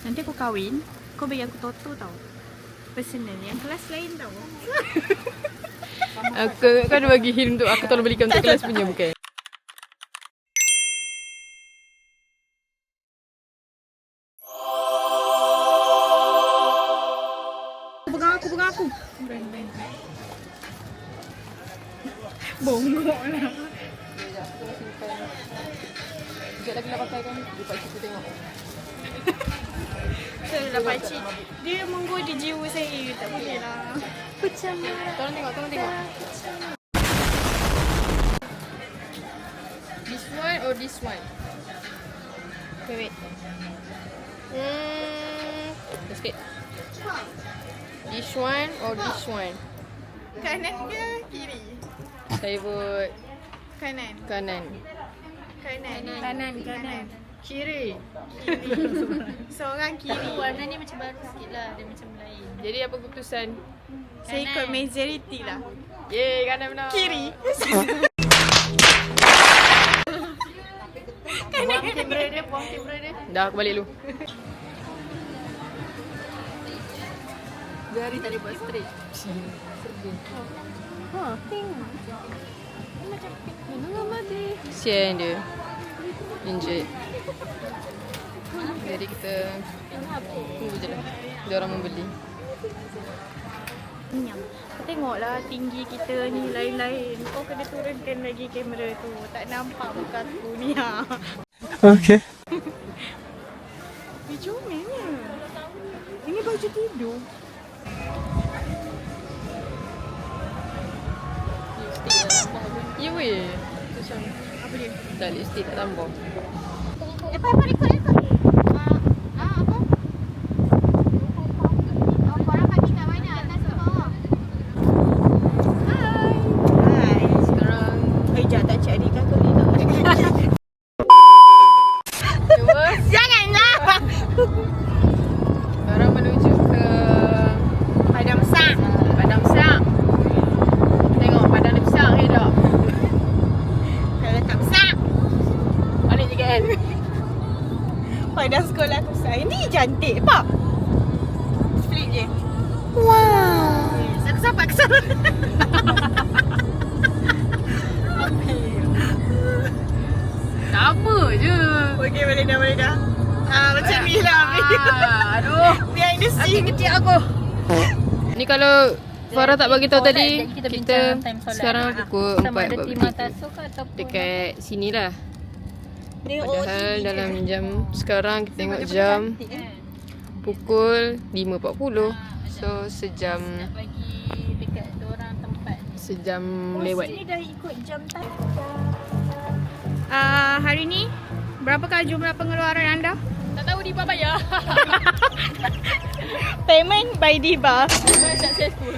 Nanti aku kahwin, kau bagi aku Toto tau. Personal, yang kelas lain tau. Kau ada bagi hint untuk aku tolong belikan untuk kelas punya bukan? Pegang aku. Bongok lah. Sekejap lagi nak pakai kan? Dia pakcik tu tengok. Saya dah pakcik. Dia menggoda jiwa saya. Tak boleh lah. Macam Tolong tengok. This one or this one? Okay, wait. Sikit. This one or this one? Kanan ke kiri? Saya vote Kanan. kanan. Kanan. Kiri. Seorang kiri. Warna ni macam baru sikit lah. Dia macam lain. Jadi apa keputusan? Saya ikut majority lah. Yeay, kanan benar. Kiri. Buang kamera dia. Dah, aku balik dulu. Jari tak boleh buat straight. Kesian dia. Injured. Jadi kita tunggu je lah. Dia orang membeli. Nyam. Kau tengoklah tinggi kita ni lain-lain. Kau kena turunkan lagi kamera tu. Tak nampak muka aku ni ha. Okay. Dia comelnya. Ini baju tidur. Ya weh. Apa dia? Dah lipstick tak tambah. Apa ikut? Apa? Korang pagi kat mana? Atas ke bawah? Hai. Sekarang Jap tak cik adik kan kau ni tak. Janganlah. sekarang menuju ke Padang Sak. Padang Besar. Tengok padang dia besar ke tak? Kalau tak besar. Balik je kan? Padang sekolah aku besar. Ini cantik pak. Split je. Wow. Aku sampai ke sana. Tak apa je. Okey boleh dah. Macam ni lah. Aduh. Behind the Aku scene. kecil aku. Ni kalau Farah tak bagi tahu tadi, Kita kita bincang time solat. sekarang pukul Sama 4 ada buat timah bertiga. tasuk ataupun Dekat sini lah. Tengok Padahal OTV dalam je. jam sekarang kita tengok jam pukul 5.40. So sejam bagi dekat orang tempat. sejam lewat. Sini dah ikut jam tak. Hari ni berapakah jumlah pengeluaran anda? Tak tahu Diba bayar. Payment by Diba. Successful.